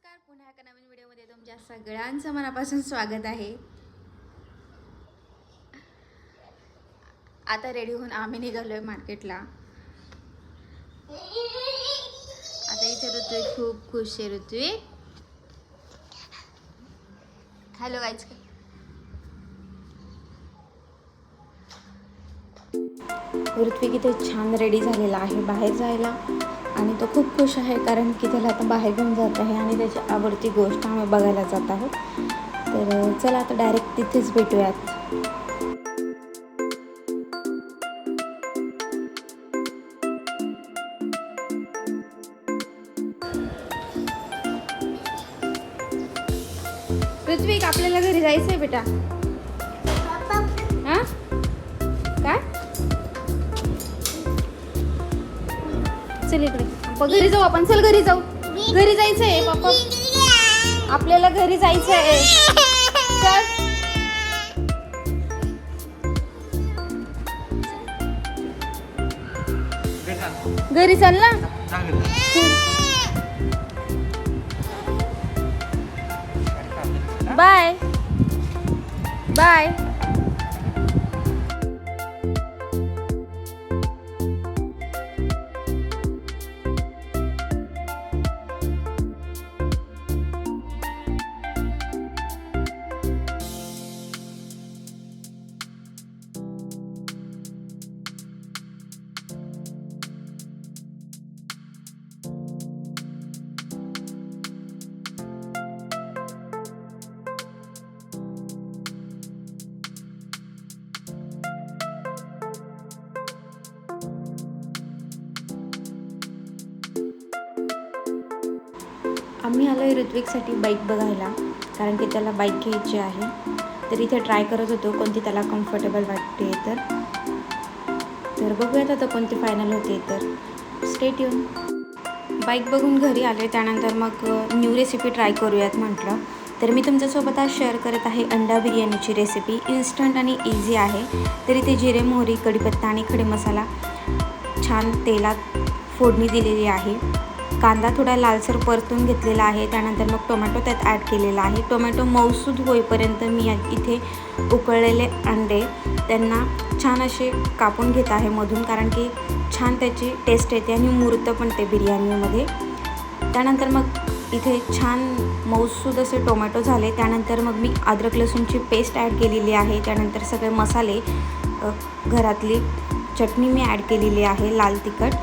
नमस्कार, पुन्हा एका नवीन व्हिडिओमध्ये तुमच्या सगळ्यांचं मनापासून स्वागत आहे। आता रेडी होऊन आम्ही निघालोय मार्केटला। आता इथे ऋत्विक खूप खुश आहे। ऋत्विक हॅलो गाईज, ऋत्विक इथे छान रेडी झालेला आहे बाहेर जायला आणि तो खूप खुश आहे कारण की त्याला आता बाहेर घेऊन जात आहे आणि त्याची आवडती गोष्ट आम्ही बघायला जात आहोत। तर चला आता डायरेक्ट तिथेच भेटूयात। ऋत्विक आपल्याला घरी जायचंय बेटा। हां काय? चल इकडे घरी जाऊ आपण। चल घरी जाऊ, घरी जायचंय पप्पा, आपल्याला घरी जायचंय। चल घरी चल ना। Bye bye. आम्ही आलोय ऋत्विकसाठी बाईक बघायला कारण की त्याला बाईक घ्यायची आहे। तर इथे ट्राय करत होतो कोणती त्याला कम्फर्टेबल वाटते। तर बघूयात आता कोणती फायनल होते। तर स्टे ट्यून। बाईक बघून घरी आले, त्यानंतर मग न्यू रेसिपी ट्राय करूयात म्हटलं। तर मी तुमच्यासोबत आज शेअर करत आहे अंडा बिर्याणीची रेसिपी। इन्स्टंट आणि इझी आहे। तर इथे जिरे, मोहरी, कढीपत्ता आणि खडे मसाला छान तेलात फोडणी दिलेली आहे। कांदा थोडा लालसर परतून घेतलेला आहे, त्यानंतर मग टोमॅटो त्यात ॲड केलेला आहे। टोमॅटो मऊसूद होईपर्यंत मी इथे उकळलेले अंडे त्यांना छान असे कापून घेत आहे मधून, कारण की छान त्याची टेस्ट येते आणि मुरतं पण ते बिर्याणीमध्ये। त्यानंतर मग इथे छान मऊसूद असे टोमॅटो झाले, त्यानंतर मग मी अद्रक लसूणची पेस्ट ॲड केलेली आहे। त्यानंतर सगळे मसाले, घरातली चटणी मी ॲड केलेली आहे, लाल तिखट,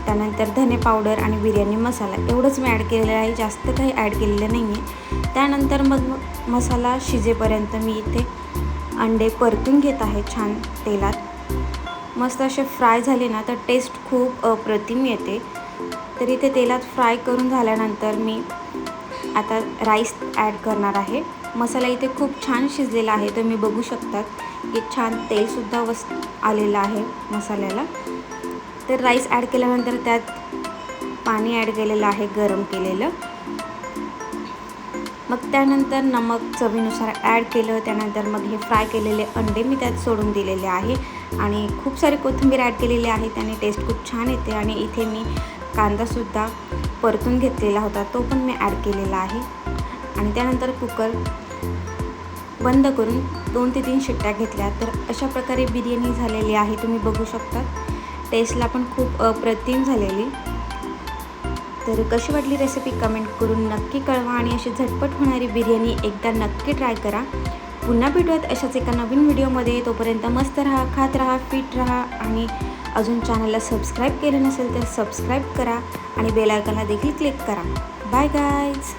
त्यानंतर धने पावडर आणि बिर्याणी मसाला एवढंच मी ॲड केलेलं आहे, जास्त काही ॲड केलेलं नाही आहे। त्यानंतर मग मसाला शिजेपर्यंत मी इथे अंडे परतून घेत आहे छान तेलात। मस्त असे फ्राय झाले ना तर टेस्ट खूप अप्रतिम येते। तर इथे तेलात फ्राय करून झाल्यानंतर मी आता राईस ॲड करणार आहे। मसाला इथे खूप छान शिजलेला आहे, तर मी बघू शकतात की छान तेलसुद्धा आलेलं आहे मसाल्याला। तर राईस ॲड केल्यानंतर त्यात पाणी ॲड केलेलं आहे गरम केलेलं। मग त्यानंतर नमक चवीनुसार ॲड केलं, त्यानंतर मग हे फ्राय केलेले अंडे मी त्यात सोडून दिलेले आहे आणि खूप सारी कोथिंबीर ॲड केलेली आहे, त्याने टेस्ट खूप छान येते। आणि इथे मी कांदासुद्धा परतून घेतलेला होता, तो पण मी ॲड केलेला आहे। आणि त्यानंतर कुकर बंद करून 2 ते 3 शिट्ट्या घेतल्या। तर अशा प्रकारे बिर्याणी झालेली आहे, तुम्ही बघू शकता। टेस्टला पण खूप अप्रतिम झालेली। तर कशी वाटली रेसिपी कमेंट करून नक्की कळवा आणि अशी झटपट होणारी बिर्याणी एकदा नक्की ट्राय करा। पुन्हा भेटूयात अशाच एका नवीन व्हिडिओमध्ये। तोपर्यंत मस्त राहा, खात राहा, फिट राहा आणि अजून चॅनलला सबस्क्राईब केलं नसेल तर सबस्क्राईब करा आणि बेल आयकॉनला देखील क्लिक करा। Bye guys.